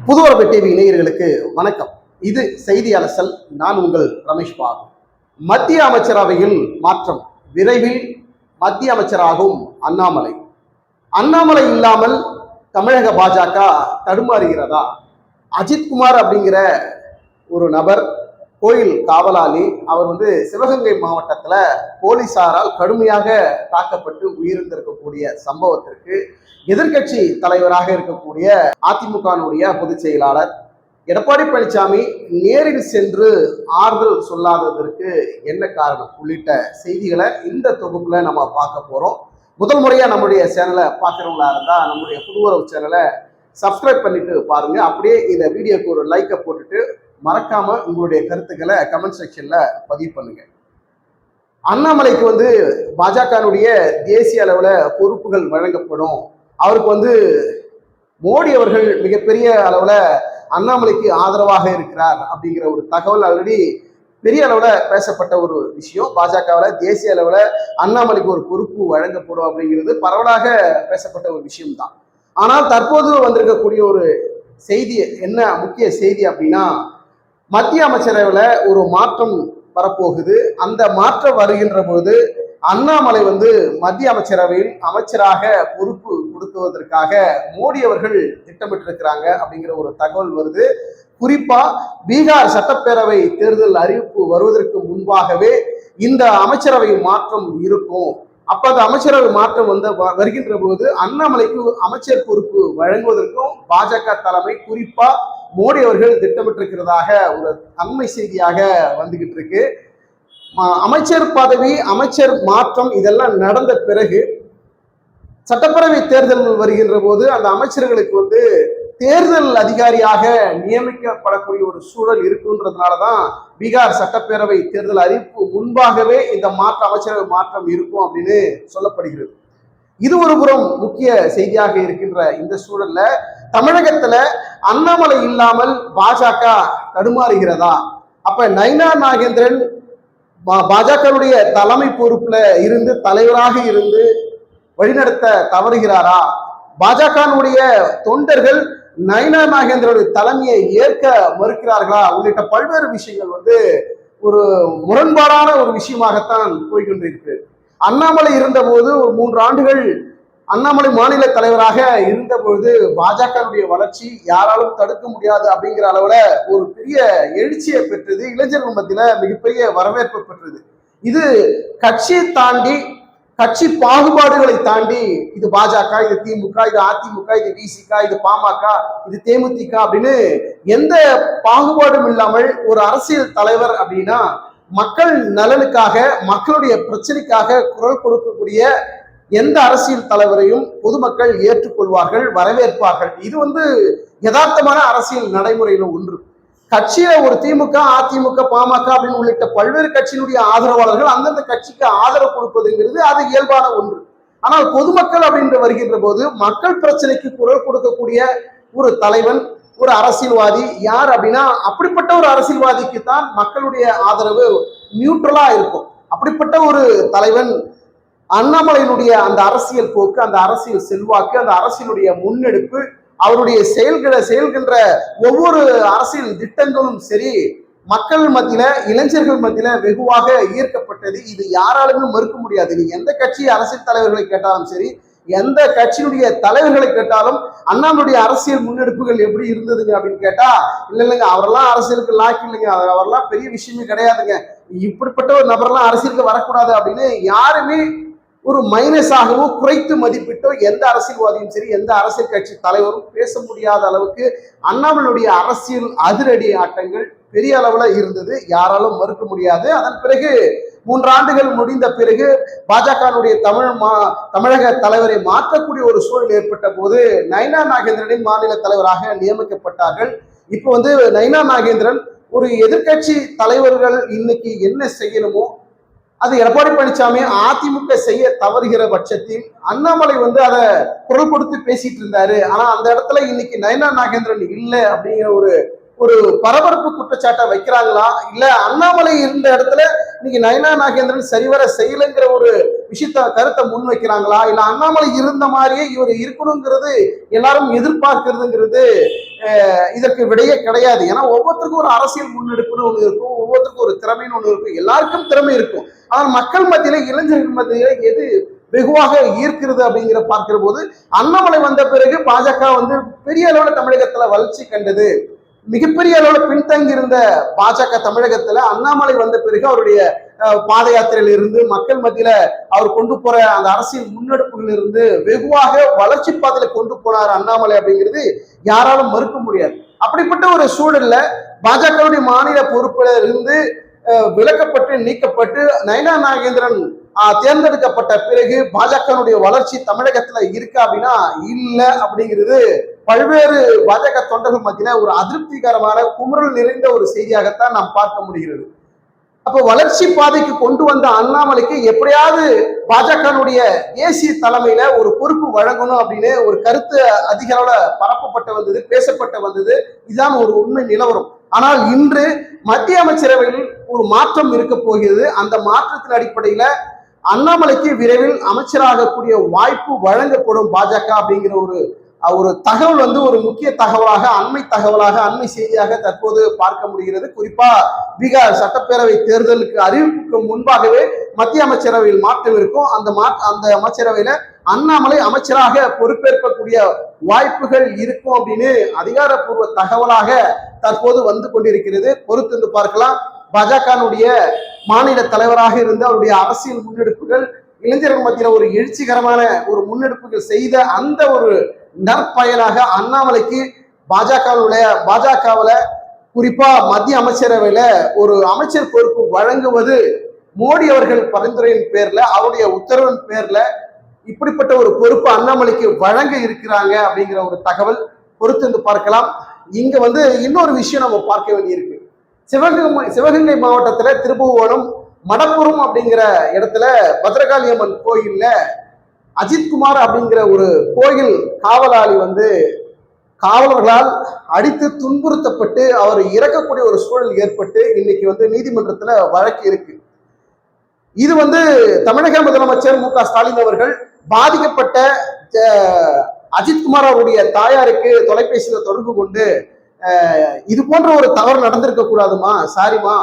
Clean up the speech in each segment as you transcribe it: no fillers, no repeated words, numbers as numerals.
புதுவரப்பு TV இணையர்களுக்கு வணக்கம். இது செய்தி அலசல். நான் உங்கள் ரமேஷ் பாபு. மத்திய அமைச்சரவையில் மாற்றம். விரைவில் மத்திய அமைச்சராகும் அண்ணாமலை. அண்ணாமலை இல்லாமல் தமிழக பாஜக தடுமாறுகிறதா? அஜித்குமார் அப்படிங்கிற ஒரு நபர், கோயில் காவலாளி, அவர் சிவகங்கை மாவட்டத்தில் போலீசாரால் கடுமையாக தாக்கப்பட்டு உயிரிழந்திருக்கக்கூடிய சம்பவத்திற்கு எதிர்கட்சி தலைவராக இருக்கக்கூடிய அதிமுகனுடைய பொதுச் செயலாளர் எடப்பாடி பழனிசாமி நேரில் சென்று ஆறுதல் சொல்லாததற்கு என்ன காரணம் உள்ளிட்ட செய்திகளை இந்த தொகுப்புல நம்ம பார்க்க போறோம். முதல் முறையா நம்முடைய சேனலை பார்க்குறவங்களா இருந்தா நம்முடைய புதுவரவு சேனலை சப்ஸ்கிரைப் பண்ணிட்டு பாருங்க. அப்படியே இந்த வீடியோக்கு ஒரு லைக்கை போட்டுட்டு மறக்காம உங்களுடைய கருத்துக்களை கமெண்ட் செக்ஷன்ல பதிவு பண்ணுங்க. அண்ணாமலைக்கு பாஜகனுடைய தேசிய அளவுல பொறுப்புகள் வழங்கப்படும். அவருக்கு மோடி அவர்கள் மிகப்பெரிய அளவுல அண்ணாமலைக்கு ஆதரவாக இருக்கிறார் அப்படிங்கிற ஒரு தகவல் ஆல்ரெடி பெரிய அளவுல பேசப்பட்ட ஒரு விஷயம். பாஜகவில் தேசிய அளவுல அண்ணாமலைக்கு ஒரு பொறுப்பு வழங்கப்படும் அப்படிங்கிறது பரவலாக பேசப்பட்ட ஒரு விஷயம்தான். ஆனால் தற்போது வந்திருக்கக்கூடிய ஒரு செய்தி என்ன முக்கிய செய்தி அப்படின்னா, மத்திய அமைச்சரவையில் ஒரு மாற்றம் வரப்போகுது. அந்த மாற்றம் வருகின்ற போது அண்ணாமலை மத்திய அமைச்சரவையில் அமைச்சராக பொறுப்பு கொடுக்குவதற்காக மோடி அவர்கள் திட்டமிட்டிருக்கிறாங்க அப்படிங்கிற ஒரு தகவல் வருது. குறிப்பா பீகார் சட்டப்பேரவை தேர்தல் அறிவிப்பு வருவதற்கு முன்பாகவே இந்த அமைச்சரவை மாற்றம் இருக்கும். அப்ப அந்த அமைச்சரவை மாற்றம் வருகின்ற போது அண்ணாமலைக்கு அமைச்சர் பொறுப்பு வழங்குவதற்கும் பாஜக தலைமை குறிப்பா மோடி அவர்கள் திட்டமிட்டிருக்கிறதாக ஒரு அண்மை செய்தியாக வந்துகிட்டு இருக்கு. அமைச்சர் பதவி, அமைச்சர் மாற்றம் இதெல்லாம் நடந்த பிறகு சட்டப்பேரவை தேர்தல் வருகின்ற போது அந்த அமைச்சர்களுக்கு தேர்தல் அதிகாரியாக நியமிக்கப்படக்கூடிய ஒரு சூழல் இருக்குன்றதுனாலதான் பீகார் சட்டப்பேரவை தேர்தல் அறிவிப்பு முன்பாகவே இந்த அமைச்சரவை மாற்றம் இருக்கும் அப்படின்னு சொல்லப்படுகிறது. இது ஒரு புறம் முக்கிய செய்தியாக இருக்கின்ற இந்த சூழல்ல தமிழகத்துல அண்ணாமலை இல்லாமல் பாஜக தடுமாறுகிறதா? அப்ப நைனா நாகேந்திரன் பாஜகவுடைய தலைமை பொறுப்புல இருந்து தலைவராக இருந்து வழிநடத்த தவறுகிறாரா? பாஜகனுடைய தொண்டர்கள் நைனா நாகேந்திரனுடைய தலைமையை ஏற்க மறுக்கிறார்களா? உள்ளிட்ட பல்வேறு விஷயங்கள் ஒரு முரண்பாடான ஒரு விஷயமாகத்தான் போய்கொண்டிருக்கு. அண்ணாமலை இருந்த போது ஒரு 3 ஆண்டுகள் அண்ணாமலை மாநில தலைவராக இருந்த பொழுது பாஜகவுடைய வளர்ச்சி யாராலும் தடுக்க முடியாது அப்படிங்கிற அளவுல ஒரு பெரிய எழுச்சியை பெற்றது. இளைஞர்கள் மத்தியில மிகப்பெரிய வரவேற்பு பெற்றது. இது கட்சியை தாண்டி, கட்சி பாகுபாடுகளை தாண்டி, இது பாஜக, இது திமுக, இது அதிமுக, இது விசிக, இது பாமக, இது தேமுதிக அப்படின்னு எந்த பாகுபாடும் இல்லாமல் ஒரு அரசியல் தலைவர் அப்படின்னா மக்கள் நலனுக்காக, மக்களுடைய பிரச்சனைக்காக குரல் கொடுக்கக்கூடிய எந்த அரசியல் தலைவரையும் பொதுமக்கள் ஏற்றுக்கொள்வார்கள், வரவேற்பார்கள். இது யதார்த்தமான அரசியல் நடைமுறையில ஒன்று. கட்சியில ஒரு திமுக, அதிமுக, பாமக அப்படின்னு உள்ளிட்ட பல்வேறு கட்சியினுடைய ஆதரவாளர்கள் அந்தந்த கட்சிக்கு ஆதரவு கொடுப்பதுங்கிறது அது இயல்பான ஒன்று. ஆனால் பொதுமக்கள் அப்படின்ற வருகின்ற போது மக்கள் பிரச்சனைக்கு குரல் கொடுக்கக்கூடிய ஒரு தலைவன், ஒரு அரசியல்வாதி யார் அப்படின்னா அப்படிப்பட்ட ஒரு அரசியல்வாதிக்கு தான் மக்களுடைய ஆதரவு நியூட்ரலா இருக்கும். அப்படிப்பட்ட ஒரு தலைவன் அண்ணாமலையினுடைய அந்த அரசியல் போக்கு, அந்த அரசியல் செல்வாக்கு, அந்த அரசியலுடைய முன்னெடுப்பு, அவருடைய செயல்கின்ற ஒவ்வொரு அரசியல் திட்டங்களும் சரி மக்கள் மத்தியில, இளைஞர்கள் மத்தியில வெகுவாக ஈர்க்கப்பட்டது. இது யாராலுமே மறுக்க முடியாது. நீங்க எந்த கட்சி அரசியல் தலைவர்களை கேட்டாலும் சரி, எந்த கட்சியினுடைய தலைவர்களை கேட்டாலும் அண்ணாமலையுடைய அரசியல் முன்னெடுப்புகள் எப்படி இருந்ததுங்க அப்படின்னு கேட்டா, இல்லைங்க அவரெல்லாம் அரசியலுக்கு லாக்கி இல்லைங்க, அவரெல்லாம் பெரிய விஷயமே கிடையாதுங்க, இப்படிப்பட்ட ஒரு நபர்லாம் அரசியலுக்கு வரக்கூடாது அப்படின்னு யாருமே ஒரு மைனஸாகவோ குறைத்து மதிப்பிட்டோ எந்த அரசியல்வாதியும் சரி, எந்த அரசியல் கட்சி தலைவரும் பேச முடியாத அளவுக்கு அண்ணாமலையுடைய அரசியல் அதிரடி ஆட்டங்கள் பெரிய அளவுல இருந்தது. யாராலும் மறுக்க முடியாது. அதன் பிறகு 3 ஆண்டுகள் முடிந்த பிறகு பாஜகனுடைய தமிழக தலைவரை மாற்றக்கூடிய ஒரு சூழல் ஏற்பட்ட போது நைனா நாகேந்திரனின் மாநில தலைவராக நியமிக்கப்பட்டார்கள். இப்போ நைனா நாகேந்திரன் ஒரு எதிர்கட்சி தலைவர்கள் இன்னைக்கு என்ன செய்யணுமோ அது எடப்பாடி பழனிசாமி அதிமுக செய்ய தவறுகிற பட்சத்தில் அண்ணாமலை அதை குரல் கொடுத்து பேசிட்டு இருந்தாரு. ஆனா அந்த இடத்துல இன்னைக்கு நயனா நாகேந்திரன் இல்லை அப்படிங்கிற ஒரு ஒரு பரபரப்பு குற்றச்சாட்டை வைக்கிறாங்களா, இல்ல அண்ணாமலை இருந்த இடத்துல இன்னைக்கு நயனா நாகேந்திரன் சரிவர செய்யலைங்கிற ஒரு கருத்தை முன் வைக்கிறாங்களா, இல்ல அண்ணாமலை இருந்த மாதிரியே இவர் இருக்கணுங்கிறது எல்லாரும் எதிர்பார்க்கிறதுங்கிறது இதற்கு விடையே கிடையாது. ஏன்னா ஒவ்வொருத்தருக்கும் ஒரு அரசியல் முன்னெடுப்புன்னு ஒண்ணு இருக்கும், ஒவ்வொருத்தருக்கும் ஒரு திறமைன்னு ஒண்ணு இருக்கும், எல்லாருக்கும் திறமை இருக்கும். ஆனால் மக்கள் மத்தியில இளைஞர்கள் மத்தியில எது வெகுவாக ஈர்க்கிறது அப்படிங்கிற பார்க்கிற போது அண்ணாமலை வந்த பிறகு பாஜக வந்து பெரிய அளவுல தமிழகத்துல வளர்ச்சி கண்டது. மிகப்பெரிய அளவுல பின்தங்கி இருந்த பாஜக தமிழகத்துல அண்ணாமலை வந்த பிறகு அவருடைய பாத யாத்திரையில இருந்து மக்கள் மத்தியில அவர் கொண்டு போற அந்த அரசியல் முன்னெடுப்புகள் இருந்து வெகுவாக வளர்ச்சி பாதையில கொண்டு போனார் அண்ணாமலை அப்படிங்கிறது யாராலும் மறுக்க முடியாது. அப்படிப்பட்ட ஒரு சூழல்ல பாஜகவுடைய மாநில பொறுப்புல இருந்து விலக்கப்பட்டு நீக்கப்பட்டு நயனா நாகேந்திரன் தேர்ந்தெடுக்கப்பட்ட பிறகு பாஜகனுடைய வளர்ச்சி தமிழகத்துல இருக்கு அப்படின்னா இல்ல அப்படிங்கிறது பல்வேறு பாஜக தொண்டர்கள் மத்தியில ஒரு அதிருப்திகரமான குமுறல் நிறைந்த ஒரு செய்தியாகத்தான் நாம் பார்க்க முடிகிறது. அப்போ வளர்ச்சி பாதைக்கு கொண்டு வந்த அண்ணாமலைக்கு எப்படியாவது பாஜகனுடைய தேசிய தலைமையில ஒரு பொறுப்பு வழங்கணும் அப்படின்னு ஒரு கருத்து அதிக அளவுல பரப்பப்பட்டு வந்தது, பேசப்பட்டு வந்தது. இதுதான் ஒரு உண்மை நிலவரம். ஆனால் இன்று மத்திய அமைச்சரவையில் ஒரு மாற்றம் இருக்க போகிறது. அந்த மாற்றத்தின் அடிப்படையில அண்ணாமலைக்கு விரைவில் அமைச்சராகக்கூடிய வாய்ப்பு வழங்கப்படும் பாஜக அப்படிங்கிற ஒரு தகவல் வந்து ஒரு முக்கிய தகவலாக, அண்மை தகவலாக, அண்மை செய்தியாக தற்போது பார்க்க முடிகிறது. குறிப்பா பீகார் சட்டப்பேரவை தேர்தலுக்கு அறிவிப்புக்கு முன்பாகவே மத்திய அமைச்சரவையில் மாற்றம் இருக்கும். அந்த அமைச்சரவையில அண்ணாமலை அமைச்சராக பொறுப்பேற்கக்கூடிய வாய்ப்புகள் இருக்கும் அப்படின்னு அதிகாரப்பூர்வ தகவலாக தற்போது வந்து கொண்டிருக்கிறது. பொறுத்திருந்து பார்க்கலாம். பாஜகனுடைய மாநில தலைவராக இருந்து அவருடைய அரசியல் முன்னெடுப்புகள் இளைஞர்கள் மத்தியில ஒரு எழுச்சிகரமான ஒரு முன்னெடுப்புகள் செய்த அந்த ஒரு நற்பயனாக அண்ணாமலைக்கு பாஜகவுல குறிப்பா மத்திய அமைச்சரவையில ஒரு அமைச்சர் பொறுப்பு வழங்குவது மோடி அவர்கள் பரிந்துரையின் பேர்ல, அவருடைய உத்தரவின் பேர்ல இப்படிப்பட்ட ஒரு பொறுப்பு அண்ணாமலைக்கு வழங்க இருக்கிறாங்க அப்படிங்கிற ஒரு தகவல் பொறுத்திருந்து பார்க்கலாம். இங்க வந்து இன்னொரு விஷயம் நம்ம பார்க்க வேண்டியிருக்கு. சிவகங்கை மாவட்டத்துல திருபுவனம் மடப்புறம் அப்படிங்கிற இடத்துல பத்ரகாளி அம்மன் கோயில்ல அஜித்குமார் அப்படிங்கிற ஒரு கோயில் காவலாளி வந்து காவலர்களால் அடித்து துன்புறுத்தப்பட்டு அவர் இறக்கக்கூடிய ஒரு சூழல் ஏற்பட்டு இன்னைக்கு வந்து நீதிமன்றத்துல வழக்கு இருக்கு. இது வந்து தமிழக முதலமைச்சர் மு.க.ஸ்டாலின் அவர்கள் பாதிக்கப்பட்ட அஜித்குமார் அவருடைய தாயாருக்கு தொலைபேசியில தொடர்பு கொண்டு இது போன்ற ஒரு தவறு நடந்திருக்க கூடாதுமா, சாரிமா,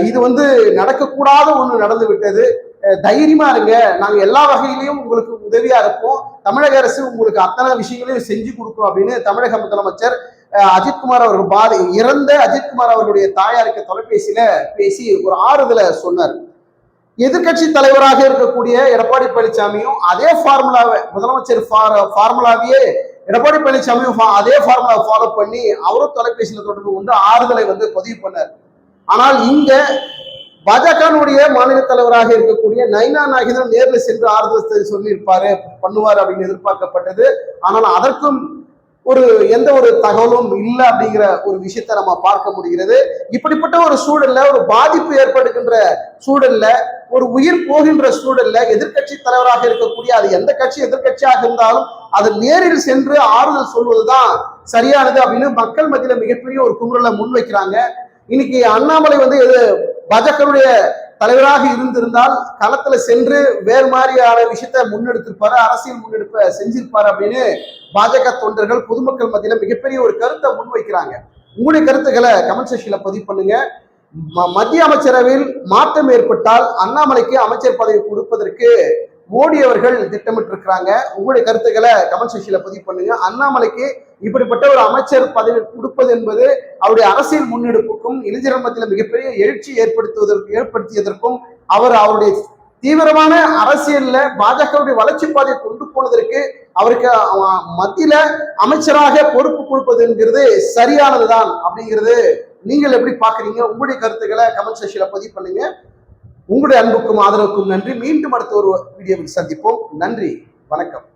இது வந்து நடக்கக்கூடாத ஒண்ணு நடந்து விட்டது, தைரியமா இருங்க, நாங்க எல்லா வகையிலையும் உங்களுக்கு உதவியா இருப்போம், தமிழக அரசு உங்களுக்கு அத்தனை விஷயங்களையும் செஞ்சு கொடுக்கும் அப்படின்னு தமிழக முதலமைச்சர் அஜித்குமார் அவர்கள் இறந்த அஜித்குமார் அவர்களுடைய தாயாருக்கு தொலைபேசியில பேசி ஒரு ஆறுதலை சொன்னார். எதிர்கட்சி தலைவராக இருக்கக்கூடிய எடப்பாடி பழனிசாமியும் அதே ஃபார்முலாவை முதலமைச்சர் ஃபார்முலாவையே எடப்பாடி பழனிசாமியும் அதே ஃபார்முலாவை ஃபாலோ பண்ணி அவரும் தொலைபேசியில தொடர்பு கொண்டு ஆறுதலை வந்து பதிவு பண்ணார். ஆனால் இங்க பாஜகனுடைய மாநில தலைவராக இருக்கக்கூடிய நயனா நாகேந்திரன் நேரில் சென்று ஆறுதல் சொல்லியிருப்பாரு, பண்ணுவார் அப்படின்னு எதிர்பார்க்கப்பட்டது. ஆனால் அதற்கும் எந்த ஒரு தகவலும் இல்லை அப்படிங்கிற ஒரு விஷயத்த நம்ம பார்க்க முடிகிறது. இப்படிப்பட்ட ஒரு சூழல்ல, ஒரு பாதிப்பு ஏற்படுகின்ற சூழல்ல, ஒரு உயிர் போகின்ற சூழல்ல எதிர்கட்சி தலைவராக இருக்கக்கூடிய அது எந்த கட்சி எதிர்கட்சியாக இருந்தாலும் அது நேரில் சென்று ஆறுதல் சொல்வதுதான் சரியானது அப்படின்னு மக்கள் மத்தியில மிகப்பெரிய ஒரு குமுறலை முன்வைக்கிறாங்க. இன்னைக்கு அண்ணாமலை வந்து பாஜகவுடைய தலைவராக இருந்திருந்தால் களத்துல சென்று வேறு மாதிரியான விஷயத்த முன்னெடுத்திருப்பாரு, அரசியல் முன்னெடுப்பை செஞ்சிருப்பாரு அப்படின்னு பாஜக தொண்டர்கள் பொதுமக்கள் மத்தியில மிகப்பெரிய ஒரு கருத்தை முன்வைக்கிறாங்க. உங்களுடைய கருத்துக்களை கமெண்ட் செக்ஷன்ல பதிவு பண்ணுங்க. மத்திய அமைச்சரவையில் மாற்றம் ஏற்பட்டால் அண்ணாமலைக்கு அமைச்சர் பதவி கொடுப்பதற்கு மோடி அவர்கள் திட்டமிட்டிருக்கிறாங்க. உங்களுடைய கருத்துக்களை கமெண்ட் செக்ஷன்ல பதிவு பண்ணுங்க. அண்ணாமலைக்கு இப்படிப்பட்ட ஒரு அமைச்சர் பதவி கொடுப்பது என்பது அவருடைய அரசியல் முன்னெடுப்புக்கும் இளைஞர்கள் மத்தியில் மிகப்பெரிய எழுச்சி ஏற்படுத்தியதற்கும் அவருடைய தீவிரமான அரசியல்ல பாஜகவுடைய வளர்ச்சி பாதையை கொண்டு போனதற்கு அவருக்கு மத்தியில அமைச்சராக பொறுப்பு கொடுப்பது என்கிறது சரியானதுதான் அப்படிங்கிறது நீங்கள் எப்படி பாக்குறீங்க? உங்களுடைய கருத்துக்களை கமெண்ட் செக்ஷன்ல பதிவு பண்ணுங்க. உங்களுடைய அன்புக்கும் ஆதரவுக்கும் நன்றி. மீண்டும் அடுத்த ஒரு வீடியோவில் சந்திப்போம். நன்றி, வணக்கம்.